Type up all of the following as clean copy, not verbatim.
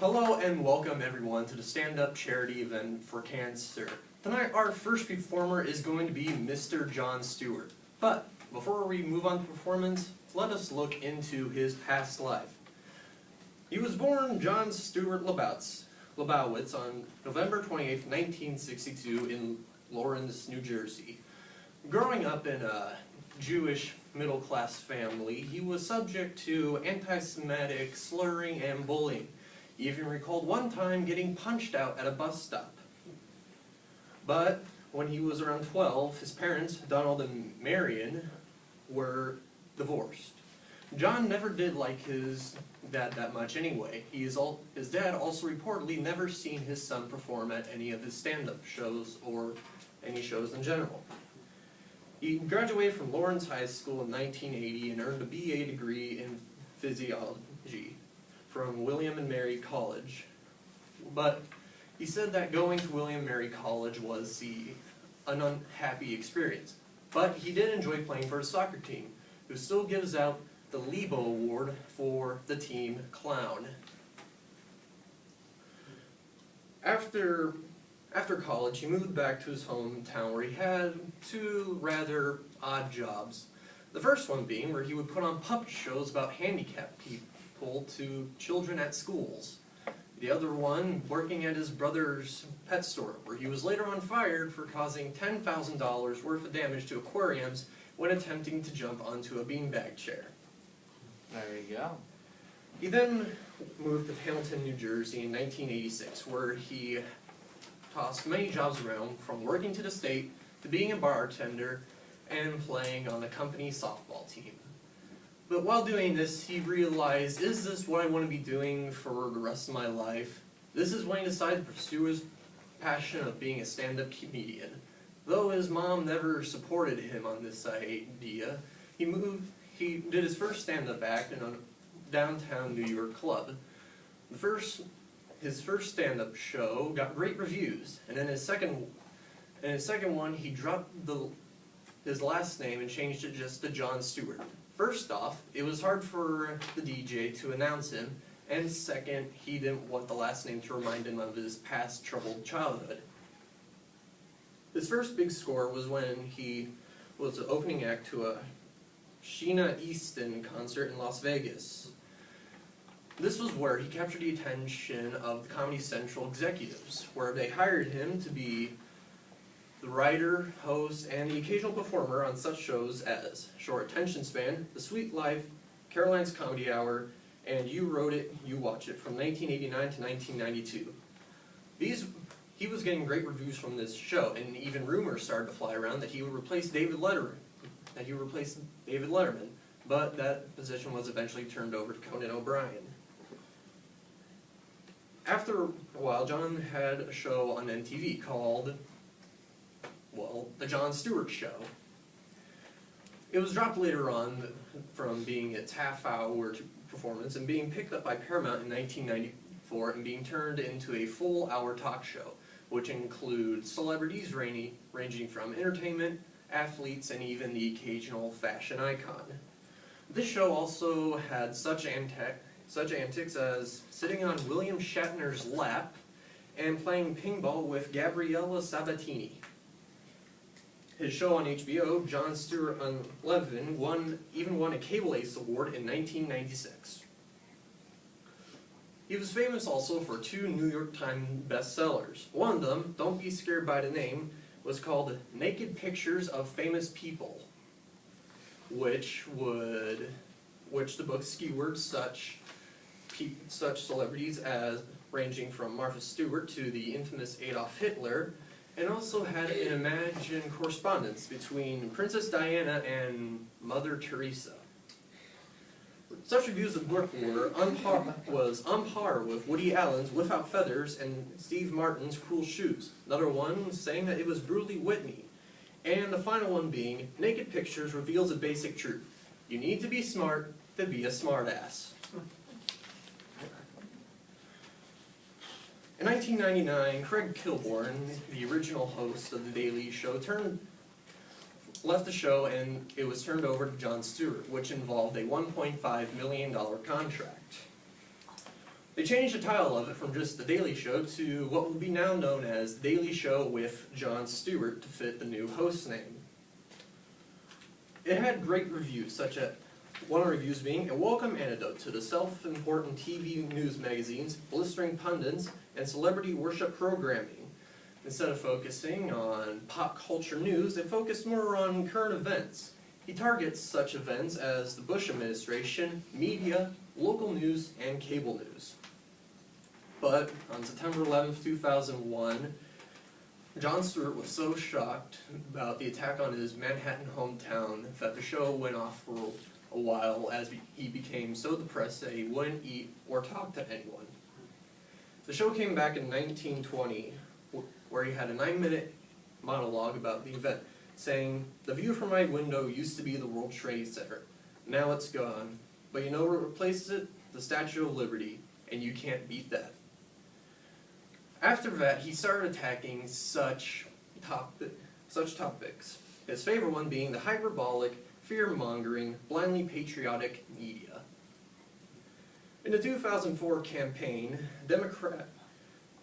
Hello and welcome everyone to the stand-up charity event for cancer. Tonight our first performer is going to be Mr. Jon Stewart. But before we move on to performance, let us look into his past life. He was born Jon Stewart Lebowitz on November 28, 1962 in Lawrence, New Jersey. Growing up in a Jewish middle-class family, he was subject to anti-Semitic slurring and bullying. He even recalled one time getting punched out at a bus stop. But when he was around 12, his parents, Donald and Marion, were divorced. John never did like his dad that much anyway. His dad also reportedly never seen his son perform at any of his stand-up shows or any shows in general. He graduated from Lawrence High School in 1980 and earned a BA degree in physiology from William and Mary College. But he said that going to William and Mary College was an unhappy experience. But he did enjoy playing for his soccer team, who still gives out the Lebo Award for the team clown. After college, he moved back to his hometown where he had two rather odd jobs. The first one being where he would put on puppet shows about handicapped people to children at schools. The other one working at his brother's pet store, where he was later on fired for causing $10,000 worth of damage to aquariums when attempting to jump onto a beanbag chair. There you go. He then moved to Hamilton, New Jersey in 1986, where he tossed many jobs around, from working to the state to being a bartender and playing on the company softball team. But while doing this, he realized, is this what I want to be doing for the rest of my life? This is when he decided to pursue his passion of being a stand-up comedian. Though his mom never supported him on this idea, he did his first stand-up act in a downtown New York club. His first stand-up show got great reviews, and in his second one, he dropped his last name and changed it just to Jon Stewart. First off, it was hard for the DJ to announce him, and second, he didn't want the last name to remind him of his past troubled childhood. His first big score was when he was the opening act to a Sheena Easton concert in Las Vegas. This was where he captured the attention of the Comedy Central executives, where they hired him to be the writer, host, and the occasional performer on such shows as Short Attention Span, The Sweet Life, Caroline's Comedy Hour, and You Wrote It, You Watch It from 1989 to 1992. He was getting great reviews from this show, and even rumors started to fly around that he would replace David Letterman, but that position was eventually turned over to Conan O'Brien. After a while, John had a show on MTV called, The Jon Stewart Show. It was dropped later on from being its half-hour performance and being picked up by Paramount in 1994 and being turned into a full-hour talk show, which includes celebrities ranging from entertainment, athletes, and even the occasional fashion icon. This show also had such antics as sitting on William Shatner's lap and playing ping-pong with Gabriella Sabatini. His show on HBO, Jon Stewart Unleavened, even won a Cable Ace Award in 1996. He was famous also for two New York Times bestsellers. One of them, Don't Be Scared by the Name, was called Naked Pictures of Famous People, which the book skewered such celebrities as ranging from Martha Stewart to the infamous Adolf Hitler, and also had an imagined correspondence between Princess Diana and Mother Teresa. Such reviews of the book was on par with Woody Allen's Without Feathers and Steve Martin's Cruel Shoes. Another one saying that it was brutally Whitney. And the final one being, Naked Pictures reveals a basic truth. You need to be smart to be a smartass. In 1999, Craig Kilborn, the original host of The Daily Show, left the show and it was turned over to Jon Stewart, which involved a $1.5 million contract. They changed the title of it from just The Daily Show to what will be now known as The Daily Show with Jon Stewart to fit the new host name. It had great reviews, such as one of the reviews being a welcome antidote to the self-important TV news magazines, blistering pundits, and celebrity worship programming. Instead of focusing on pop culture news, they focused more on current events. He targets such events as the Bush administration, media, local news, and cable news. But on September 11th, 2001, Jon Stewart was so shocked about the attack on his Manhattan hometown that the show went off for a while as he became so depressed that he wouldn't eat or talk to anyone. The show came back in 1920, where he had a 9-minute monologue about the event, saying, "The view from my window used to be the World Trade Center. Now it's gone. But you know what replaces it? The Statue of Liberty, and you can't beat that." After that, he started attacking such topics, his favorite one being the hyperbolic, fear-mongering, blindly patriotic media. In the 2004 campaign,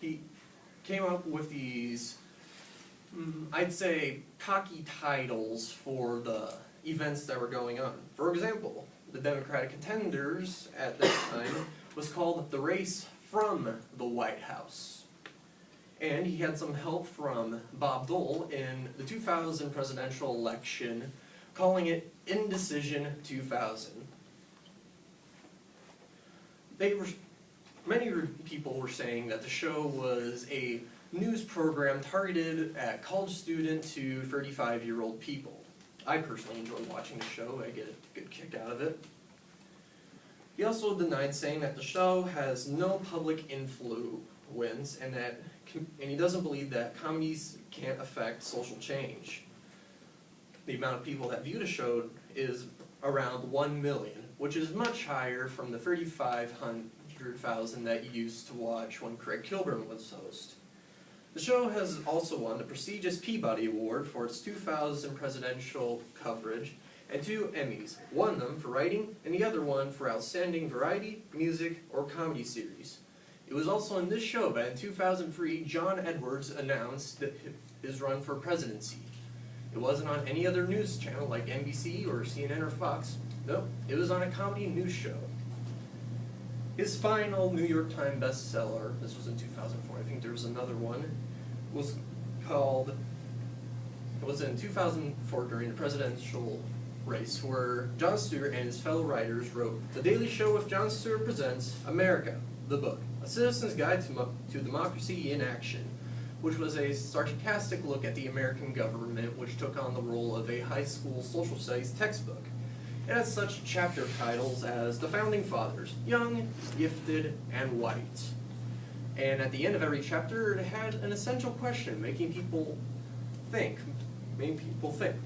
he came up with these, I'd say, cocky titles for the events that were going on. For example, the Democratic contenders at that time was called the Race from the White House. And he had some help from Bob Dole in the 2000 presidential election, calling it Indecision 2000. Many people were saying that the show was a news program targeted at college student to 35-year-old people. I personally enjoy watching the show. I get a good kick out of it. He also denied saying that the show has no public influence and he doesn't believe that comedies can't affect social change. The amount of people that view the show is around 1 million, which is much higher from the 3,500,000 that you used to watch when Craig Kilborn was host. The show has also won the prestigious Peabody Award for its 2000 presidential coverage and 2 Emmys, one of them for writing and the other one for Outstanding Variety, Music, or Comedy Series. It was also in this show that in 2003, John Edwards announced his run for presidency. It wasn't on any other news channel like NBC or CNN or Fox. No, it was on a comedy news show. His final New York Times bestseller, this was in 2004, I think there was another one, was in 2004 during the presidential race, where Jon Stewart and his fellow writers wrote, "The Daily Show with Jon Stewart presents America, the Book, a citizen's guide to democracy in action," which was a sarcastic look at the American government, which took on the role of a high school social studies textbook. It has such chapter titles as The Founding Fathers, Young, Gifted, and White. And at the end of every chapter, it had an essential question, making people think.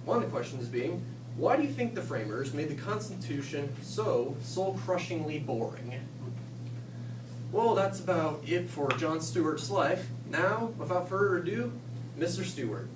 One of the questions being, why do you think the framers made the Constitution so soul-crushingly boring? Well, that's about it for Jon Stewart's life. Now, without further ado, Mr. Stewart.